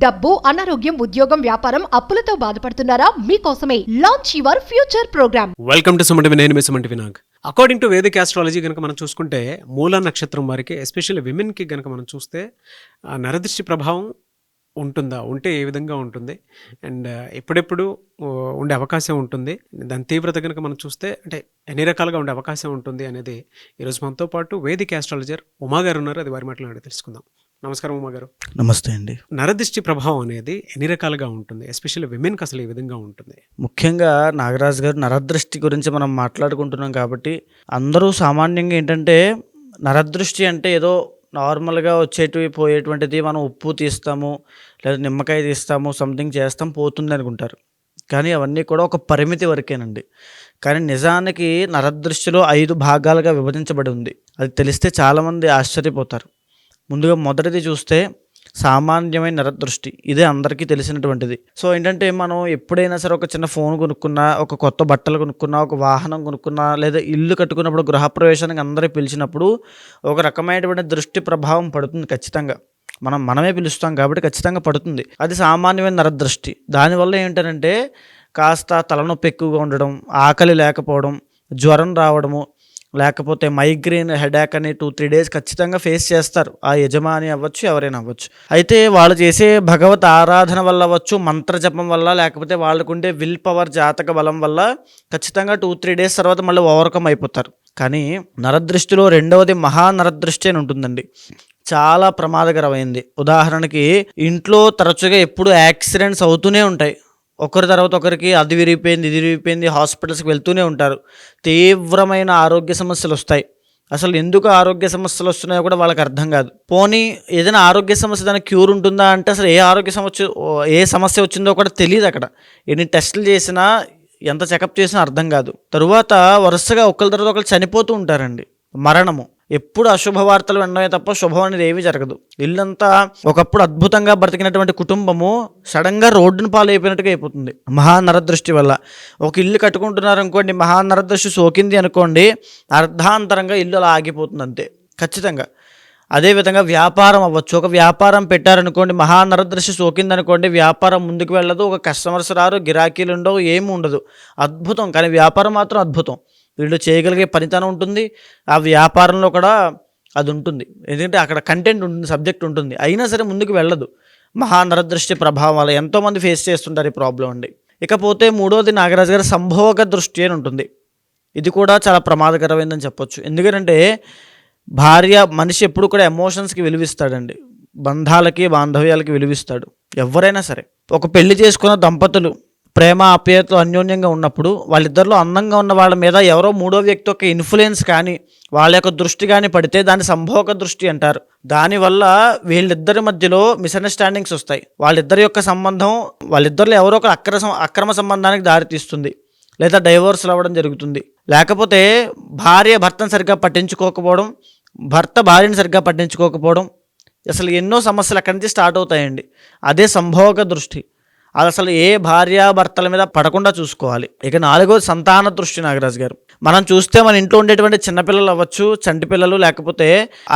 డబ్బు, అనారోగ్యం, ఉద్యోగం, వ్యాపారం, అప్పులతో బాధపడుతున్నారా? మీకోసమే launch your future program. Welcome to సుమంటివి. నేను మీ సుమంటి వినాగ్. అకార్డింగ్ టు వేదిక్ ఆస్ట్రాలజీ కనుక మనం చూసుకుంటే మూల నక్షత్రం వారికి ఎస్పెషల్లీ విమెన్కి కనుక మనం చూస్తే నరదృష్టి ప్రభావం ఉంటుందా, ఉంటే ఏ విధంగా ఉంటుంది అండ్ ఎప్పుడెప్పుడు ఉండే అవకాశం ఉంటుంది, దాని తీవ్రత కనుక మనం చూస్తే అంటే ఎన్ని రకాలుగా ఉండే అవకాశం ఉంటుంది అనేది ఈరోజు మనతో పాటు వేదిక్ ఆస్ట్రాలజర్ ఉమా గారు ఉన్నారు. అది వారి మాటలు తెలుసుకుందాం. నమస్కారం ఉమా గారు. నమస్తే అండి. నరదృష్టి ప్రభావం అనేది ఎన్ని రకాలుగా ఉంటుంది, ఎస్పెషల్లీ విమెన్కి అసలు ఏ విధంగా ఉంటుంది? ముఖ్యంగా నాగరాజు గారు, నరదృష్టి గురించి మనం మాట్లాడుకుంటున్నాం కాబట్టి అందరూ సామాన్యంగా ఏంటంటే నరదృష్టి అంటే ఏదో నార్మల్గా వచ్చేటివి పోయేటువంటిది, మనం ఉప్పు తీస్తాము లేదా నిమ్మకాయ తీస్తాము, సంథింగ్ చేస్తాం, పోతుంది అనుకుంటారు. కానీ అవన్నీ కూడా ఒక పరిమితి వరకేనండి. కానీ నిజానికి నరదృష్టిలో 5 భాగాలుగా విభజించబడి ఉంది. అది తెలిస్తే చాలామంది ఆశ్చర్యపోతారు. ముందుగా మొదటిది చూస్తే సామాన్యమైన నరదృష్టి. ఇదే అందరికీ తెలిసినటువంటిది. సో ఏంటంటే మనం ఎప్పుడైనా సరే ఒక చిన్న ఫోన్ కొనుక్కున్నా, ఒక కొత్త బట్టలు కొనుక్కున్నా, ఒక వాహనం కొనుక్కున్నా, లేదా ఇల్లు కట్టుకున్నప్పుడు, గృహప్రవేశానికి అందరూ పిలిచినప్పుడు ఒక రకమైనటువంటి దృష్టి ప్రభావం పడుతుంది ఖచ్చితంగా. మనమే పిలుస్తాం కాబట్టి ఖచ్చితంగా పడుతుంది. అది సామాన్యమైన నరదృష్టి. దానివల్ల ఏంటంటే కాస్త తలనొప్పి ఎక్కువగా ఉండడం, ఆకలి లేకపోవడం, జ్వరం రావడము, లేకపోతే మైగ్రేన్, హెడేక్ అని 2-3 డేస్ ఖచ్చితంగా ఫేస్ చేస్తారు. ఆ యజమాని అవ్వచ్చు, ఎవరైనా అవ్వచ్చు. అయితే వాళ్ళు చేసే భగవత్ ఆరాధన వల్ల అవ్వచ్చు, మంత్రజపం వల్ల, లేకపోతే వాళ్ళకుండే విల్ పవర్, జాతక బలం వల్ల ఖచ్చితంగా 2-3 డేస్ తర్వాత మళ్ళీ ఓవర్కమ్ అయిపోతారు. కానీ నరదృష్టిలో రెండవది మహానరదృష్టి అని ఉంటుందండి. చాలా ప్రమాదకరమైంది. ఉదాహరణకి ఇంట్లో తరచుగా ఎప్పుడు యాక్సిడెంట్స్ అవుతూనే ఉంటాయి. ఒకరి తర్వాత ఒకరికి అది విరిగిపోయింది, ఇది విరిగిపోయింది, హాస్పిటల్స్కి వెళ్తూనే ఉంటారు. తీవ్రమైన ఆరోగ్య సమస్యలు వస్తాయి. అసలు ఎందుకు ఆరోగ్య సమస్యలు వస్తున్నాయో కూడా వాళ్ళకి అర్థం కాదు. పోనీ ఏదైనా ఆరోగ్య సమస్య దానికి క్యూర్ ఉంటుందా అంటే అసలు ఏ సమస్య వచ్చిందో కూడా తెలియదు. అక్కడ ఎన్ని టెస్టులు చేసినా, ఎంత చెకప్ చేసినా అర్థం కాదు. తరువాత వరుసగా ఒకరి తర్వాత ఒకరు చనిపోతూ ఉంటారండి. మరణము ఎప్పుడు అశుభవార్తలు వినడమే తప్ప శుభం అనేది ఏమీ జరగదు. ఇల్లంతా ఒకప్పుడు అద్భుతంగా బ్రతికినటువంటి కుటుంబము సడన్గా రోడ్డును పాలైపోయినట్టుగా అయిపోతుంది మహానరదృష్టి వల్ల. ఒక ఇల్లు కట్టుకుంటున్నారు అనుకోండి, మహానరదృష్టి సోకింది అనుకోండి, అర్ధాంతరంగా ఇల్లు అలా ఆగిపోతుంది అంతే ఖచ్చితంగా. అదేవిధంగా వ్యాపారం అవ్వచ్చు. ఒక వ్యాపారం పెట్టారనుకోండి, మహానరదృష్టి సోకిందనుకోండి, వ్యాపారం ముందుకు వెళ్ళదు, ఒక కస్టమర్స్ రారు, గిరాకీలు ఉండవు, ఏమి ఉండదు. అద్భుతం. కానీ వ్యాపారం మాత్రం అద్భుతం. వీళ్ళు చేయగలిగే పనితనం ఉంటుంది, ఆ వ్యాపారంలో కూడా అది ఉంటుంది. ఎందుకంటే అక్కడ కంటెంట్ ఉంటుంది, సబ్జెక్ట్ ఉంటుంది. అయినా సరే ముందుకు వెళ్ళదు మహానరదృష్టి ప్రభావం వల్ల. ఎంతోమంది ఫేస్ చేస్తుంటారు ఈ ప్రాబ్లం అండి. ఇకపోతే మూడవది నాగరాజు గారి సంభోగ దృష్టి అని ఉంటుంది. ఇది కూడా చాలా ప్రమాదకరమైందని చెప్పొచ్చు. ఎందుకంటే మనిషి ఎప్పుడు కూడా ఎమోషన్స్కి విలువిస్తాడండి, బంధాలకి, బాంధవ్యాలకి విలువిస్తాడు ఎవరైనా సరే. ఒక పెళ్లి చేసుకున్న దంపతులు ప్రేమ, ఆప్యాయతలు అన్యోన్యంగా ఉన్నప్పుడు వాళ్ళిద్దరిలో అందంగా ఉన్న వాళ్ళ మీద ఎవరో మూడో వ్యక్తి యొక్క ఇన్ఫ్లుయెన్స్ కానీ, వాళ్ళ యొక్క దృష్టి కానీ పడితే దాన్ని సంభోగ దృష్టి అంటారు. దానివల్ల వీళ్ళిద్దరి మధ్యలో మిస్అండర్స్టాండింగ్స్ వస్తాయి. వాళ్ళిద్దరి యొక్క సంబంధం, వాళ్ళిద్దరిలో ఎవరో ఒక అక్రమ సంబంధానికి దారితీస్తుంది, లేదా డైవోర్స్లు అవ్వడం జరుగుతుంది. లేకపోతే భార్య భర్తను సరిగ్గా పట్టించుకోకపోవడం, భర్త భార్యను సరిగ్గా పట్టించుకోకపోవడం, అసలు ఎన్నో సమస్యలు అక్కడి నుంచి స్టార్ట్ అవుతాయండి. అదే సంభోగ దృష్టి. అది అసలు ఏ భార్యాభర్తల మీద పడకుండా చూసుకోవాలి. ఇక 4వది సంతాన దృష్టి నాగరాజు గారు. మనం చూస్తే మన ఇంట్లో ఉండేటువంటి చిన్నపిల్లలు అవ్వచ్చు, చంటి పిల్లలు, లేకపోతే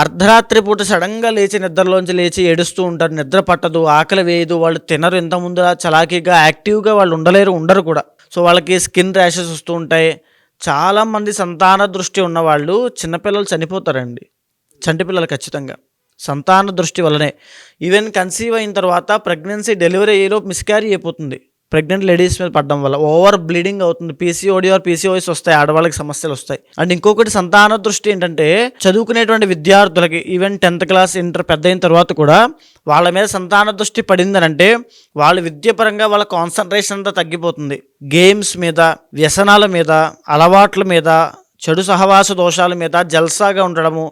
అర్ధరాత్రి పూట సడన్గా నిద్రలోంచి లేచి ఏడుస్తూ ఉంటారు. నిద్ర పట్టదు, ఆకలి వేయదు, వాళ్ళు తినరు, ఇంత ముందు చలాకీగా యాక్టివ్గా వాళ్ళు ఉండరు కూడా. సో వాళ్ళకి స్కిన్ ర్యాషెస్ వస్తూ ఉంటాయి. చాలామంది సంతాన దృష్టి ఉన్నవాళ్ళు చిన్నపిల్లలు చనిపోతారండి, చంటి పిల్లలు ఖచ్చితంగా సంతాన దృష్టి వల్లనే. ఈవెన్ కన్సీవ్ అయిన తర్వాత ప్రెగ్నెన్సీ, డెలివరీ అయ్యేలో మిస్క్యారీ అయిపోతుంది ప్రెగ్నెంట్ లేడీస్ మీద పడడం వల్ల. ఓవర్ బ్లీడింగ్ అవుతుంది, PCOS వస్తాయి, ఆడవాళ్ళకి సమస్యలు వస్తాయి. అండ్ ఇంకొకటి సంతాన దృష్టి ఏంటంటే చదువుకునేటువంటి విద్యార్థులకి ఈవెన్ 10th క్లాస్, ఇంటర్ పెద్ద అయిన తర్వాత కూడా వాళ్ళ మీద సంతాన దృష్టి పడిందనంటే వాళ్ళ విద్యాపరంగా వాళ్ళ కాన్సన్ట్రేషన్ అంతా తగ్గిపోతుంది. గేమ్స్ మీద, వ్యసనాల మీద, అలవాట్ల మీద, చెడు సహవాస దోషాల మీద, జల్సాగా ఉండడము,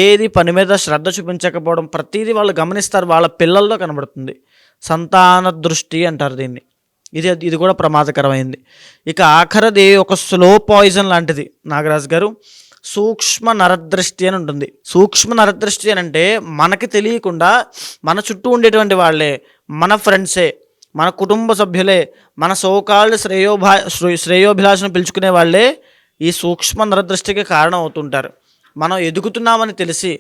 ఏది పని మీద శ్రద్ధ చూపించకపోవడం, ప్రతిదీ వాళ్ళు గమనిస్తారు, వాళ్ళ పిల్లల్లో కనబడుతుంది. సంతాన దృష్టి అంటారు దీన్ని. ఇది కూడా ప్రమాదకరమైంది. ఇక ఆఖరిది ఒక స్లో పాయిజన్ లాంటిది నాగరాజు గారు, సూక్ష్మ నరదృష్టి అని ఉంటుంది. సూక్ష్మ నరదృష్టి అని అంటే మనకి తెలియకుండా మన చుట్టూ ఉండేటువంటి వాళ్ళే, మన ఫ్రెండ్సే, మన కుటుంబ సభ్యులే, మన సోకాల్డ్ శ్రేయోభిలాషను పిలుచుకునే వాళ్ళే ఈ సూక్ష్మ నరదృష్టికి కారణం అవుతుంటారు. మనం ఎదుగుతున్నామని తెలిసి,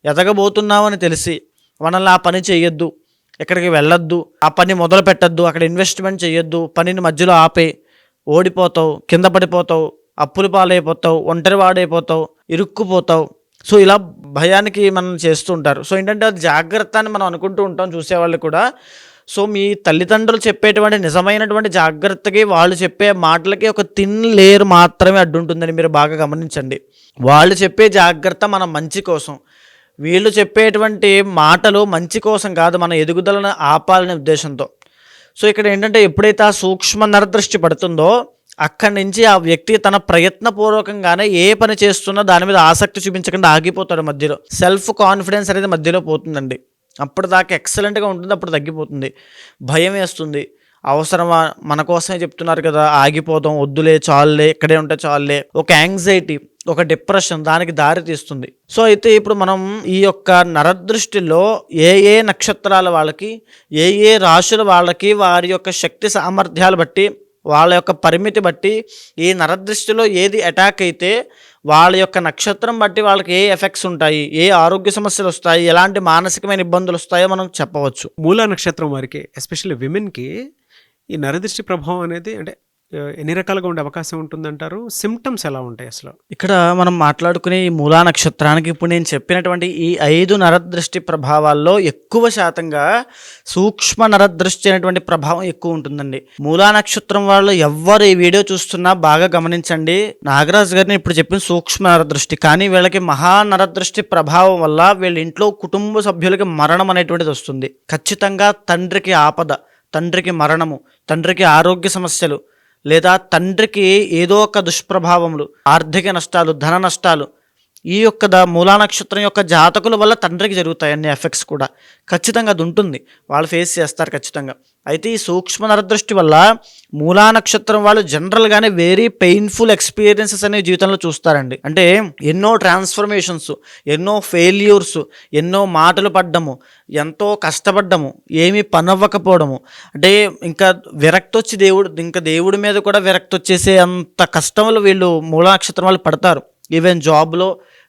ఎదగబోతున్నామని తెలిసి మనల్ని ఆ పని చేయొద్దు, ఎక్కడికి వెళ్ళొద్దు, ఆ పని మొదలు పెట్టద్దు, అక్కడ ఇన్వెస్ట్మెంట్ చేయొద్దు, పనిని మధ్యలో ఆపే, ఓడిపోతావు, కింద పడిపోతావు, అప్పులు పాలైపోతావు, ఒంటరి వాడైపోతావు, ఇరుక్కుపోతావు. సో ఇలా భయానికి మనం చేస్తూ ఉంటారు. సో ఏంటంటే అది జాగ్రత్త అని మనం అనుకుంటూ ఉంటాం చూసేవాళ్ళు కూడా. సో మీ తల్లిదండ్రులు చెప్పేటువంటి నిజమైనటువంటి జాగ్రత్తకి, వాళ్ళు చెప్పే మాటలకి ఒక థిన్ లేయర్ మాత్రమే అడ్డుంటుందని మీరు బాగా గమనించండి. వాళ్ళు చెప్పే జాగ్రత్త మన మంచి కోసం, వీళ్ళు చెప్పేటువంటి మాటలు మంచి కోసం కాదు, మన ఎదుగుదలను ఆపాలనే ఉద్దేశంతో. సో ఇక్కడ ఏంటంటే ఎప్పుడైతే ఆ సూక్ష్మ నరదృష్టి పడుతుందో అక్కడి నుంచి ఆ వ్యక్తి తన ప్రయత్నపూర్వకంగానే ఏ పని చేస్తున్నా దాని మీద ఆసక్తి చూపించకుండా ఆగిపోతాడు. మధ్యలో సెల్ఫ్ కాన్ఫిడెన్స్ అనేది మధ్యలో పోతుందండి. అప్పుడు దాకా ఎక్సలెంట్గా ఉంటుంది, అప్పుడు తగ్గిపోతుంది, భయం వేస్తుంది. అవసరమా, మన కోసమే చెప్తున్నారు కదా, ఆగిపోతాం, వద్దులే, చాలులే, ఇక్కడే ఉంటే చాలులే, ఒక యాంగ్జైటీ, ఒక డిప్రెషన్ దానికి దారి తీస్తుంది. సో అయితే ఇప్పుడు మనం ఈ యొక్క నరదృష్టిలో ఏ ఏ నక్షత్రాల వాళ్ళకి, ఏ ఏ రాశుల వాళ్ళకి వారి యొక్క శక్తి సామర్థ్యాలు బట్టి, వాళ్ళ యొక్క పరిమితి బట్టి, ఈ నరదృష్టిలో ఏది అటాక్ అయితే వాళ్ళ యొక్క నక్షత్రం బట్టి వాళ్ళకి ఏ ఎఫెక్ట్స్ ఉంటాయి, ఏ ఆరోగ్య సమస్యలు వస్తాయి, ఎలాంటి మానసికమైన ఇబ్బందులు వస్తాయో మనం చెప్పవచ్చు. మూలా నక్షత్రం వారికి ఎస్పెషల్లీ విమెన్కి ఈ నరదృష్టి ప్రభావం అనేది అంటే ఎన్ని రకాలుగా ఉండే అవకాశం ఉంటుందంటారు? సిమ్టమ్స్ ఎలా ఉంటాయి అసలు? ఇక్కడ మనం మాట్లాడుకునే ఈ మూలా నక్షత్రానికి ఇప్పుడు నేను చెప్పినటువంటి ఈ 5 నరదృష్టి ప్రభావాల్లో ఎక్కువ శాతంగా సూక్ష్మ నరదృష్టి అనేటువంటి ప్రభావం ఎక్కువ ఉంటుందండి. మూలా నక్షత్రం వాళ్ళు ఎవ్వరు ఈ వీడియో చూస్తున్నా బాగా గమనించండి. నాగరాజు గారిని ఇప్పుడు చెప్పిన సూక్ష్మ నరదృష్టి, కానీ వీళ్ళకి మహా నరదృష్టి ప్రభావం వల్ల వీళ్ళ ఇంట్లో కుటుంబ సభ్యులకి మరణం అనేటువంటిది వస్తుంది. ఖచ్చితంగా తండ్రికి ఆపద, తండ్రికి మరణము, తండ్రికి ఆరోగ్య సమస్యలు, లేదా తండ్రికి ఏదో ఒక దుష్ప్రభావములు, ఆర్థిక నష్టాలు, ధన నష్టాలు, ఈ యొక్క మూలా నక్షత్రం యొక్క జాతకుల వల్ల తండ్రికి జరుగుతాయి అన్ని ఎఫెక్ట్స్ కూడా. ఖచ్చితంగా అది ఉంటుంది, వాళ్ళు ఫేస్ చేస్తారు ఖచ్చితంగా. అయితే ఈ సూక్ష్మ నరదృష్టి వల్ల మూలా నక్షత్రం వాళ్ళు జనరల్గానే వెరీ పెయిన్ఫుల్ ఎక్స్పీరియన్సెస్ అనేవి జీవితంలో చూస్తారండి. అంటే ఎన్నో ట్రాన్స్ఫర్మేషన్స్, ఎన్నో ఫెయిల్యూర్స్, ఎన్నో మాటలు పడ్డము, ఎంతో కష్టపడ్డము, ఏమీ పనవ్వకపోవడము, అంటే ఇంకా విరక్తి వచ్చి దేవుడి మీద కూడా విరక్తి వచ్చేసే అంత కష్టములు వీళ్ళు మూలా నక్షత్రం వాళ్ళు పడతారు. ఈవెన్ జాబ్లో,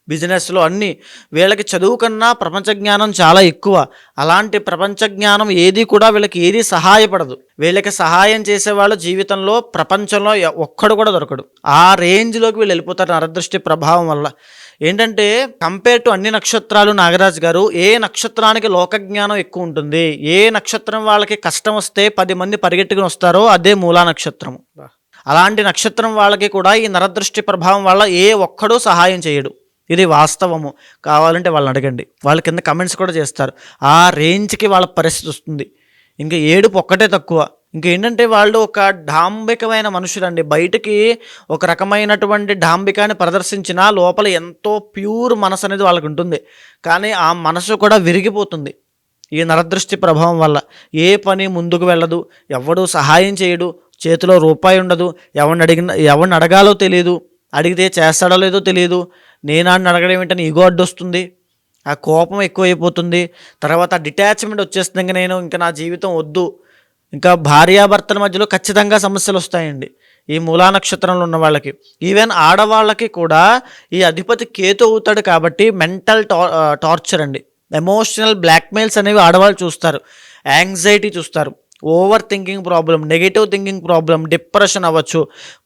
బిజినెస్లో అన్నీ. వీళ్ళకి చదువు కన్నా ప్రపంచ జ్ఞానం చాలా ఎక్కువ. అలాంటి ప్రపంచ జ్ఞానం ఏది కూడా వీళ్ళకి ఏది సహాయపడదు. వీళ్ళకి సహాయం చేసేవాళ్ళు జీవితంలో ప్రపంచంలో ఒక్కడు కూడా దొరకడు. ఆ రేంజ్లోకి వీళ్ళు వెళ్ళిపోతారు నరదృష్టి ప్రభావం వల్ల. ఏంటంటే కంపేర్ టు అన్ని నక్షత్రాలు, నాగరాజు గారు, ఏ నక్షత్రానికి లోకజ్ఞానం ఎక్కువ ఉంటుంది, ఏ నక్షత్రం వాళ్ళకి కష్టం వస్తే 10 మంది పరిగెట్టుకుని వస్తారో అదే మూలా నక్షత్రము. అలాంటి నక్షత్రం వాళ్ళకి కూడా ఈ నరదృష్టి ప్రభావం వల్ల ఏ ఒక్కడూ సహాయం చేయడు. ఇది వాస్తవము. కావాలంటే వాళ్ళని అడగండి, వాళ్ళ కింద కమెంట్స్ కూడా చేస్తారు. ఆ రేంజ్కి వాళ్ళ పరిస్థితి వస్తుంది. ఇంకా ఏడుపు ఒక్కటే తక్కువ. ఇంకేంటంటే వాళ్ళు ఒక డాంబికమైన మనుషులండి. బయటికి ఒక రకమైనటువంటి డాంబికాన్ని ప్రదర్శించినా లోపల ఎంతో ప్యూర్ మనసు అనేది వాళ్ళకి ఉంటుంది. కానీ ఆ మనసు కూడా విరిగిపోతుంది ఈ నరదృష్టి ప్రభావం వల్ల. ఏ పని ముందుకు వెళ్ళదు, ఎవడు సహాయం చేయడు, చేతిలో రూపాయి ఉండదు, ఎవరిని అడగాలో తెలియదు, అడిగితే చేస్తాడో లేదో తెలియదు, నేనాడిని అడగడం ఏంటని ఈగో అడ్డొస్తుంది, ఆ కోపం ఎక్కువైపోతుంది, తర్వాత డిటాచ్మెంట్ వచ్చేస్తుంది. ఇంకా నా జీవితం వద్దు. ఇంకా భార్యాభర్తల మధ్యలో ఖచ్చితంగా సమస్యలు వస్తాయండి ఈ మూలా నక్షత్రంలో ఉన్న వాళ్ళకి. ఈవెన్ ఆడవాళ్ళకి కూడా ఈ అధిపతి కేతు అవుతాడు కాబట్టి మెంటల్ టార్చర్ అండి, ఎమోషనల్ బ్లాక్మెయిల్స్ అనేవి ఆడవాళ్ళు చూస్తారు, యాంగ్జైటీ చూస్తారు, over thinking problem, negative thinking problem, depression అవ్వచ్చు.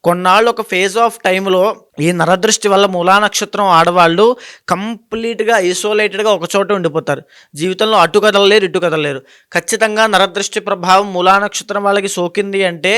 కొన్నాళ్ళు ఒక ఫేజ్ ఆఫ్ టైంలో ఈ నరదృష్టి వల్ల మూలా నక్షత్రం ఆడవాళ్ళు కంప్లీట్గా ఐసోలేటెడ్గా ఒక చోట ఉండిపోతారు. జీవితంలో అటు కదలలేరు, ఇటు కదలలేరు. ఖచ్చితంగా నరదృష్టి ప్రభావం మూలా నక్షత్రం వాళ్ళకి సోకింది అంటే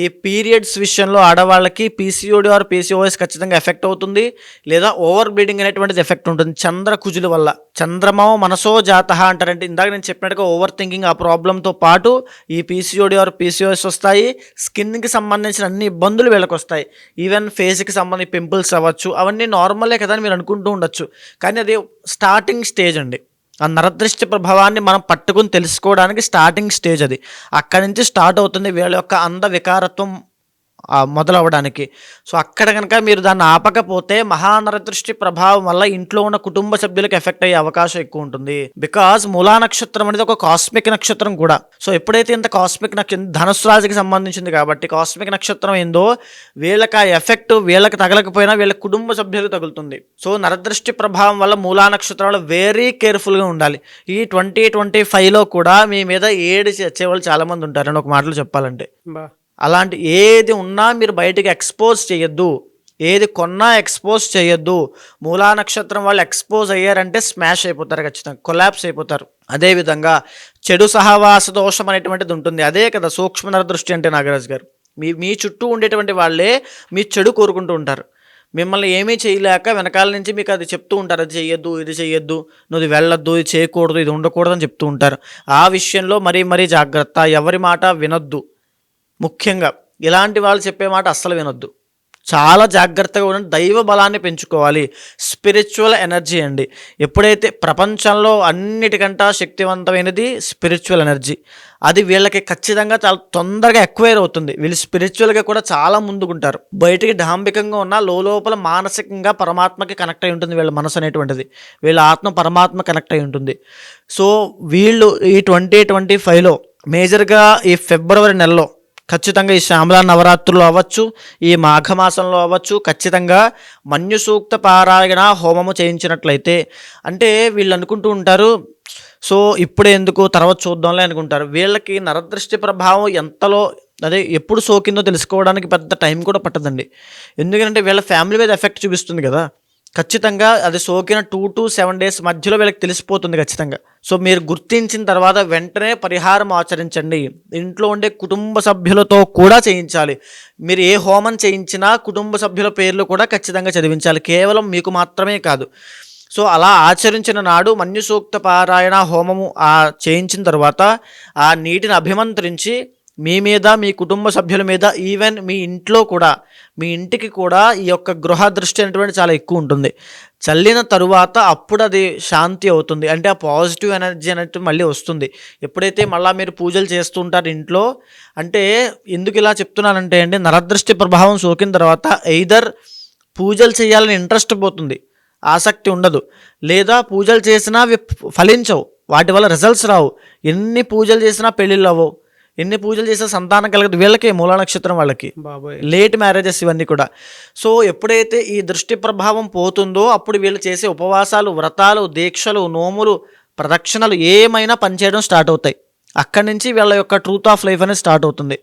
ఈ పీరియడ్స్ విషయంలో ఆడవాళ్ళకి పీసీఓడి ఆర్ పీసీఓఎస్ ఖచ్చితంగా ఎఫెక్ట్ అవుతుంది, లేదా ఓవర్ బ్లీడింగ్ అనేటువంటిది ఎఫెక్ట్ ఉంటుంది చంద్ర కుజుల వల్ల. చంద్రమో మనసో జాతః అంటారంటే ఇందాక నేను చెప్పినట్టుగా ఓవర్ థింకింగ్ ఆ ప్రాబ్లంతో పాటు ఈ పీసీఓడి ఆర్ పీసీఓఎస్ వస్తాయి. స్కిన్కి సంబంధించిన అన్ని ఇబ్బందులు వీళ్ళకి వస్తాయి. ఈవెన్ ఫేస్కి సంబంధించి పింపుల్స్ అవ్వచ్చు, అవన్నీ నార్మలే కదా అని మీరు అనుకుంటూ ఉండొచ్చు. కానీ అది స్టార్టింగ్ స్టేజ్ అండి. ఆ నరదృష్టి ప్రభావాన్ని మనం పట్టుకుని తెలుసుకోవడానికి స్టార్టింగ్ స్టేజ్ అది. అక్కడి నుంచి స్టార్ట్ అవుతుంది వీళ్ళ యొక్క అంధ వికారత్వం మొదలవ్వడానికి. సో అక్కడ కనుక మీరు దాన్ని ఆపకపోతే మహానరదృష్టి ప్రభావం వల్ల ఇంట్లో ఉన్న కుటుంబ సభ్యులకు ఎఫెక్ట్ అయ్యే అవకాశం ఎక్కువ ఉంటుంది. బికాజ్ మూలా నక్షత్రం అనేది ఒక కాస్మిక్ నక్షత్రం కూడా. సో ఎప్పుడైతే ఇంత కాస్మిక్ నక్షత్రం ధనుసు రాశికి సంబంధించింది కాబట్టి కాస్మిక్ నక్షత్రం ఏందో వీళ్ళకి ఆ ఎఫెక్ట్ వీళ్ళకి తగలకపోయినా వీళ్ళ కుటుంబ సభ్యులకు తగులుతుంది. సో నరదృష్టి ప్రభావం వల్ల మూలా నక్షత్రంలో వెరీ కేర్ఫుల్గా ఉండాలి. ఈ 2025లో కూడా మీ మీద ఏడి వచ్చేవాళ్ళు చాలామంది ఉంటారని ఒక మాటలో చెప్పాలంటే. అలాంటి ఏది ఉన్నా మీరు బయటికి ఎక్స్పోజ్ చేయొద్దు, ఏది కొన్నా ఎక్స్పోజ్ చేయొద్దు. మూలా నక్షత్రం వాళ్ళు ఎక్స్పోజ్ అయ్యారంటే స్మాష్ అయిపోతారు, ఖచ్చితంగా కొలాప్స్ అయిపోతారు. అదేవిధంగా చెడు సహవాస దోషం అనేటువంటిది ఉంటుంది. అదే కదా సూక్ష్మ నరదృష్టి అంటే నాగరాజు గారు. మీ చుట్టూ ఉండేటువంటి వాళ్ళే మీ చెడు కోరుకుంటూ ఉంటారు. మిమ్మల్ని ఏమీ చేయలేక వెనకాల నుంచి మీకు అది చెప్తూ ఉంటారు, అది చెయ్యొద్దు, ఇది చెయ్యొద్దు, నువ్వు ఇది వెళ్ళొద్దు, ఇది చేయకూడదు, ఇది ఉండకూడదు అని చెప్తూ ఉంటారు. ఆ విషయంలో మరీ జాగ్రత్త, ఎవరి మాట వినొద్దు. ముఖ్యంగా ఇలాంటి వాళ్ళు చెప్పే మాట అస్సలు వినొద్దు, చాలా జాగ్రత్తగా ఉండండి. దైవ బలాన్ని పెంచుకోవాలి, స్పిరిచువల్ ఎనర్జీ అండి. ఎప్పుడైతే ప్రపంచంలో అన్నిటికంటే శక్తివంతమైనది స్పిరిచువల్ ఎనర్జీ, అది వీళ్ళకి ఖచ్చితంగా చాలా తొందరగా ఎక్వైర్ అవుతుంది. వీళ్ళు స్పిరిచువల్గా కూడా చాలా ముందుకుంటారు. బయటికి డాంబికంగా ఉన్న లోపల మానసికంగా పరమాత్మకి కనెక్ట్ అయి ఉంటుంది వీళ్ళ మనసు అనేటువంటిది, వీళ్ళ ఆత్మ పరమాత్మ కనెక్ట్ అయి ఉంటుంది. సో వీళ్ళు ఈ 2025లో మేజర్గా ఈ ఫిబ్రవరి నెలలో ఖచ్చితంగా ఈ శ్యామలా నవరాత్రులు అవ్వచ్చు, ఈ మాఘమాసంలో అవ్వచ్చు, ఖచ్చితంగా మన్యు సూక్త పారాయణ హోమము చేయించినట్లయితే, అంటే వీళ్ళు అనుకుంటూ ఉంటారు సో ఇప్పుడే ఎందుకు తర్వాత చూద్దాంలే అనుకుంటారు. వీళ్ళకి నరదృష్టి ప్రభావం ఎంతలో అదే ఎప్పుడు సోకిందో తెలుసుకోవడానికి పెద్ద టైం కూడా పట్టదండి. ఎందుకంటే వీళ్ళ ఫ్యామిలీ మీద ఎఫెక్ట్ చూపిస్తుంది కదా. ఖచ్చితంగా అది సోకిన 2 to 7 days మధ్యలో వీళ్ళకి తెలిసిపోతుంది ఖచ్చితంగా. సో మీరు గుర్తించిన తర్వాత వెంటనే పరిహారం ఆచరించండి. ఇంట్లో ఉండే కుటుంబ సభ్యులతో కూడా చేయించాలి. మీరు ఏ హోమం చేయించినా కుటుంబ సభ్యుల పేర్లు కూడా ఖచ్చితంగా చదివించాలి, కేవలం మీకు మాత్రమే కాదు. సో అలా ఆచరించిన నాడు మన్యు సూక్త పారాయణ హోమము చేయించిన తర్వాత ఆ నీటిని అభిమంత్రించి మీ మీద, మీ కుటుంబ సభ్యుల మీద, ఈవెన్ మీ ఇంట్లో కూడా, మీ ఇంటికి కూడా ఈ యొక్క గృహ దృష్టి అనేటువంటి చాలా ఎక్కువ ఉంటుంది. చల్లిన తరువాత అప్పుడు అది శాంతి అవుతుంది, అంటే ఆ పాజిటివ్ ఎనర్జీ అనేది మళ్ళీ వస్తుంది. ఎప్పుడైతే మళ్ళీ మీరు పూజలు చేస్తూ ఉంటారు ఇంట్లో, అంటే ఎందుకు ఇలా చెప్తున్నానంటే అండి, నరదృష్టి ప్రభావం సోకిన తర్వాత ఎయిదర్ పూజలు చేయాలని ఇంట్రెస్ట్ పోతుంది, ఆసక్తి ఉండదు, లేదా పూజలు చేసినా అవి ఫలించవు, వాటి వల్ల రిజల్ట్స్ రావు. ఎన్ని పూజలు చేసినా పెళ్ళిళ్ళు అవ్వవు, ఎన్ని పూజలు చేసినా సంతానం కలగదు. వీళ్ళకే మూలా నక్షత్రం వాళ్ళకి లేట్ మ్యారేజెస్ ఇవన్నీ కూడా. సో ఎప్పుడైతే ఈ దృష్టి ప్రభావం పోతుందో అప్పుడు వీళ్ళు చేసే ఉపవాసాలు, వ్రతాలు, దీక్షలు, నోములు, ప్రదక్షిణలు ఏమైనా పనిచేయడం స్టార్ట్ అవుతాయి. అక్కడి నుంచి వీళ్ళ యొక్క ట్రూత్ ఆఫ్ లైఫ్ అనేది స్టార్ట్ అవుతుంది.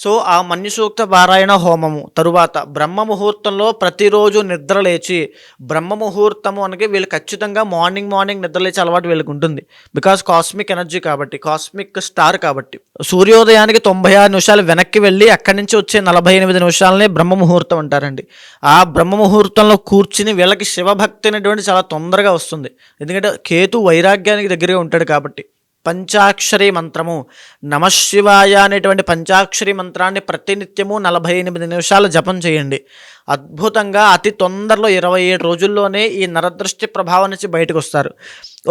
సో ఆ మన్యుసూక్త పారాయణ హోమము తరువాత బ్రహ్మ ముహూర్తంలో ప్రతిరోజు నిద్ర లేచి, బ్రహ్మ ముహూర్తము అనగా వీళ్ళు ఖచ్చితంగా మార్నింగ్ నిద్ర లేచి అలవాటు వీళ్ళకి ఉంటుంది. బికాస్ కాస్మిక్ ఎనర్జీ కాబట్టి, కాస్మిక్ స్టార్ కాబట్టి. సూర్యోదయానికి 96 నిమిషాలు వెనక్కి వెళ్ళి అక్కడి నుంచి వచ్చే 48 నిమిషాలనే బ్రహ్మ ముహూర్తం అంటారండి. ఆ బ్రహ్మ ముహూర్తంలో కూర్చుని వీళ్ళకి శివభక్తి అనేటువంటి చాలా తొందరగా వస్తుంది. ఎందుకంటే కేతు వైరాగ్యానికి దగ్గరగా ఉంటాడు కాబట్టి. పంచాక్షరి మంత్రము నమశివాయ అనేటువంటి పంచాక్షరి మంత్రాన్ని ప్రతినిత్యము 48 నిమిషాలు జపం చేయండి. అద్భుతంగా అతి తొందరలో 27 రోజుల్లోనే ఈ నరదృష్టి ప్రభావం నుంచి బయటకు వస్తారు.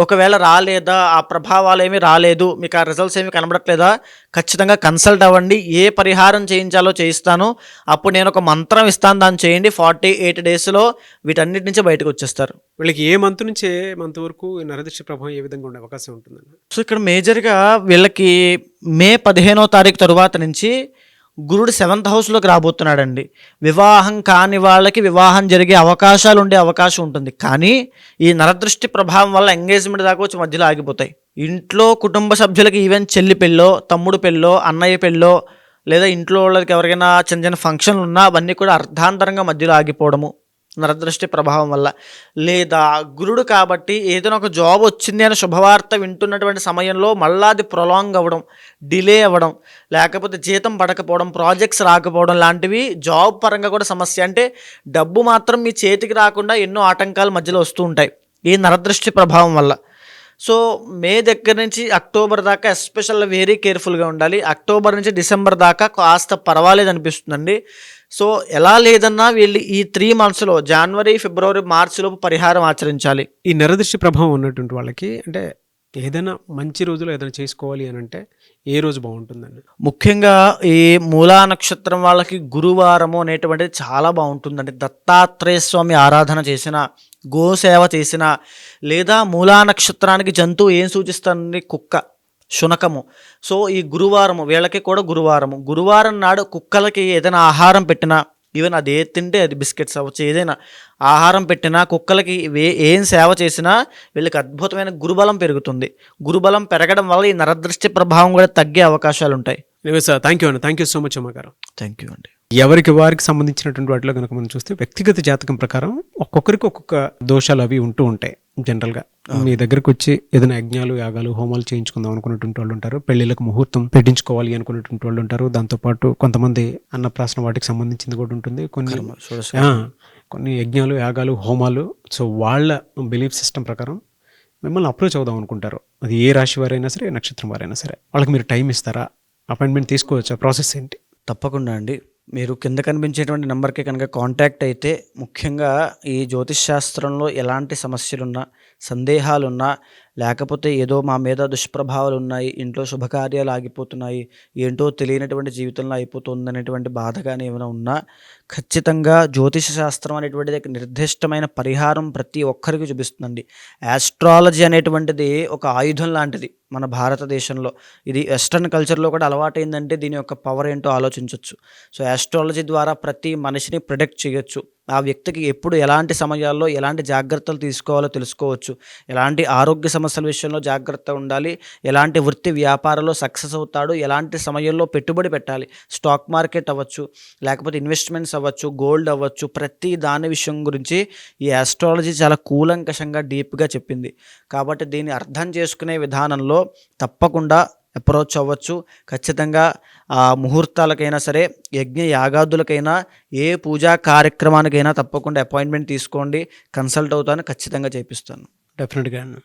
ఒకవేళ రాలేదా, ఆ ప్రభావాలు ఏమీ రాలేదు, మీకు ఆ రిజల్ట్స్ ఏమీ కనబడట్లేదా, ఖచ్చితంగా కన్సల్ట్ అవ్వండి. ఏ పరిహారం చేయించాలో చేయిస్తాను, అప్పుడు నేను ఒక మంత్రం ఇస్తాను, దాన్ని చేయండి. 48 డేస్లో వీటన్నిటి నుంచి బయటకు వచ్చేస్తారు. వీళ్ళకి ఏ మంత్ నుంచి ఏ మంత్ వరకు నరదృష్టి ప్రభావం ఏ విధంగా ఉండే అవకాశం ఉంటుందండి? సో ఇక్కడ మేజర్గా వీళ్ళకి మే 15వ తారీఖు తరువాత నుంచి గురుడు 7th హౌస్లోకి రాబోతున్నాడండి. వివాహం కాని వాళ్ళకి వివాహం జరిగే అవకాశాలు ఉండే అవకాశం ఉంటుంది. కానీ ఈ నరదృష్టి ప్రభావం వల్ల ఎంగేజ్మెంట్ దాకా వచ్చి మధ్యలో ఆగిపోతాయి. ఇంట్లో కుటుంబ సభ్యులకి ఈవెన్ చెల్లి పెళ్ళో, తమ్ముడు పెళ్ళో, అన్నయ్య పెళ్ళో, లేదా ఇంట్లో వాళ్ళకి ఎవరికైనా చిన్న చిన్న ఫంక్షన్లు ఉన్నా అవన్నీ కూడా అర్ధాంతరంగా మధ్యలో ఆగిపోవడము నరదృష్టి ప్రభావం వల్ల. లేదా గురుడు కాబట్టి ఏదైనా ఒక జాబ్ వచ్చింది అని శుభవార్త వింటున్నటువంటి సమయంలో మళ్ళీ అది ప్రొలాంగ్ అవ్వడం, డిలే అవ్వడం, లేకపోతే జీతం పడకపోవడం, ప్రాజెక్ట్స్ రాకపోవడం లాంటివి జాబ్ పరంగా కూడా సమస్య. అంటే డబ్బు మాత్రం మీ చేతికి రాకుండా ఎన్నో ఆటంకాలు మధ్యలో వస్తూ ఉంటాయి ఈ నరదృష్టి ప్రభావం వల్ల. సో మే దగ్గర నుంచి అక్టోబర్ దాకా ఎస్పెషల్ వెరీ కేర్ఫుల్గా ఉండాలి. అక్టోబర్ నుంచి డిసెంబర్ దాకా కాస్త పర్వాలేదు అనిపిస్తుందండి. సో ఎలా లేదన్నా వీళ్ళు ఈ 3 monthsలో జనవరి, ఫిబ్రవరి, మార్చి లోపు పరిహారం ఆచరించాలి. ఈ నరదృష్టి ప్రభావం ఉన్నటువంటి వాళ్ళకి అంటే ఏదైనా మంచి రోజులో ఏదైనా చేసుకోవాలి అని అంటే ఏ రోజు బాగుంటుందండి? ముఖ్యంగా ఈ మూలా నక్షత్రం వాళ్ళకి గురువారము అనేటువంటిది చాలా బాగుంటుందండి. దత్తాత్రేయ స్వామి ఆరాధన చేసిన, గోసేవ చేసిన, లేదా మూలా నక్షత్రానికి జంతువు ఏం సూచిస్తుంది? కుక్క, శునకము. సో ఈ గురువారము వీళ్ళకి కూడా గురువారం నాడు కుక్కలకి ఏదైనా ఆహారం పెట్టినా, ఈవెన్ అది ఏది తింటే అది బిస్కెట్స్ అవ్వచ్చు, ఏదైనా ఆహారం పెట్టినా, కుక్కలకి ఏం సేవ చేసినా వీళ్ళకి అద్భుతమైన గురుబలం పెరుగుతుంది. గురుబలం పెరగడం వల్ల ఈ నరదృష్టి ప్రభావం కూడా తగ్గే అవకాశాలు ఉంటాయి. సార్, థ్యాంక్ యూ అండి. థ్యాంక్ యూ సో మచ్ అమ్మగారు. థ్యాంక్ యూ అండి. ఎవరికి వారికి సంబంధించినటువంటి వాటిలో కనుక మనం చూస్తే వ్యక్తిగత జాతకం ప్రకారం ఒక్కొక్కరికి ఒక్కొక్క దోషాలు అవి ఉంటూ ఉంటాయి. జనరల్గా మీ దగ్గరకు వచ్చి ఏదైనా యజ్ఞాలు, యాగాలు, హోమాలు చేయించుకుందాం అనుకున్నటువంటి వాళ్ళు ఉంటారు. పెళ్లిళ్ళకు ముహూర్తం పెట్టించుకోవాలి అనుకున్నటువంటి వాళ్ళు ఉంటారు. దాంతోపాటు కొంతమంది అన్నప్రాసన వాటికి సంబంధించింది కూడా ఉంటుంది. కొన్ని యజ్ఞాలు, యాగాలు, హోమాలు. సో వాళ్ళ బిలీఫ్ సిస్టమ్ ప్రకారం మిమ్మల్ని అప్రోచ్ అవుదాం అనుకుంటారు. అది ఏ రాశి వారైనా సరే, ఏ నక్షత్రం వారైనా సరే. వాళ్ళకి మీరు టైం ఇస్తారా? అపాయింట్మెంట్ తీసుకోవచ్చా? ప్రాసెస్ ఏంటి? తప్పకుండా అండి. మీరు కింద కనిపించేటువంటి నెంబర్కి కనుక కాంటాక్ట్ అయితే, ముఖ్యంగా ఈ జ్యోతిష్ శాస్త్రంలో ఎలాంటి సమస్యలున్నా, సందేహాలున్నా, లేకపోతే ఏదో మా మీద దుష్ప్రభావాలు ఉన్నాయి, ఇంట్లో శుభకార్యాలు ఆగిపోతున్నాయి, ఏంటో తెలియనటువంటి జీవితంలో అయిపోతుంది అనేటువంటి బాధ కానీ ఏమైనా ఉన్నా, ఖచ్చితంగా జ్యోతిష శాస్త్రం అనేటువంటిది నిర్దిష్టమైన పరిహారం ప్రతి ఒక్కరికి చూపిస్తుందండి. యాస్ట్రాలజీ అనేటువంటిది ఒక ఆయుధం లాంటిది మన భారతదేశంలో. ఇది వెస్ట్రన్ కల్చర్లో కూడా అలవాటైందంటే దీని యొక్క పవర్ ఏంటో ఆలోచించవచ్చు. సో యాస్ట్రాలజీ ద్వారా ప్రతి మనిషిని ప్రిడిక్ట్ చేయొచ్చు. ఆ వ్యక్తికి ఎప్పుడు ఎలాంటి సమయాల్లో ఎలాంటి జాగ్రత్తలు తీసుకోవాలో తెలుసుకోవచ్చు. ఎలాంటి ఆరోగ్య సమస్యల విషయంలో జాగ్రత్త ఉండాలి, ఎలాంటి వృత్తి వ్యాపారంలో సక్సెస్ అవుతాడు, ఎలాంటి సమయంలో పెట్టుబడి పెట్టాలి, స్టాక్ మార్కెట్ అవ్వచ్చు, లేకపోతే ఇన్వెస్ట్మెంట్స్ అవ్వచ్చు, గోల్డ్ అవ్వచ్చు, ప్రతి దాని విషయం గురించి ఈ ఆస్ట్రాలజీ చాలా కూలంకషంగా డీప్గా చెప్పింది. కాబట్టి దీన్ని అర్థం చేసుకునే విధానంలో తప్పకుండా అప్రోచ్ అవ్వచ్చు. ఖచ్చితంగా ఆ ముహూర్తాలకైనా సరే, యజ్ఞ యాగాదులకైనా, ఏ పూజా కార్యక్రమానికైనా తప్పకుండా అపాయింట్మెంట్ తీసుకోండి. కన్సల్ట్ అవుతాను, ఖచ్చితంగా చేపిస్తాను. డెఫినెట్గా అండి.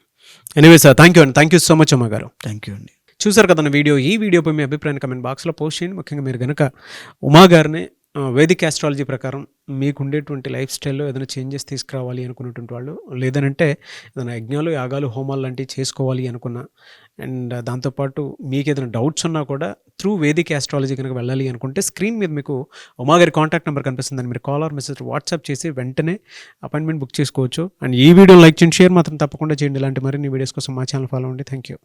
ఎనీవే సార్, థ్యాంక్ యూ అండి. థ్యాంక్ యూ సో మచ్ అమ్మగారు. థ్యాంక్ యూ అండి. చూసారు కదన్న వీడియో. ఈ వీడియోపై మీ అభిప్రాయాన్ని కమెంట్ బాక్స్లో పోస్ట్ చేయండి. ముఖ్యంగా మీరు కనుక ఉమా గారిని వేదిక్ ఆస్ట్రాలజీ ప్రకారం మీకు ఉండేటువంటి లైఫ్ స్టైల్లో ఏదైనా చేంజెస్ తీసుకురావాలి అనుకున్నటువంటి వాళ్ళు, లేదనంటే ఏదైనా యజ్ఞాలు, యాగాలు, హోమాలు లాంటివి చేసుకోవాలి అనుకున్నా, అండ్ దాంతోపాటు మీకు ఏదైనా డౌట్స్ ఉన్నా కూడా త్రూ వేదిక్ ఆస్ట్రాలజీ కనుక వెళ్ళాలి అనుకుంటే స్క్రీన్ మీద మీకు ఉమా గారి కాంటాక్ట్ నెంబర్ కనిపిస్తుందని మీరు కాల్ ఆర్ మెసేజ్ వాట్సాప్ చేసి వెంటనే అపాయింట్మెంట్ బుక్ చేసుకోవచ్చు. అండ్ ఈ వీడియో లైక్ చేయండి, షేర్ మాత్రం తప్పకుండా చేయండి. ఇలాంటి మరిన్ని వీడియోస్ కోసం మా ఛానల్ ఫాలో అవ్వండి. Thank you.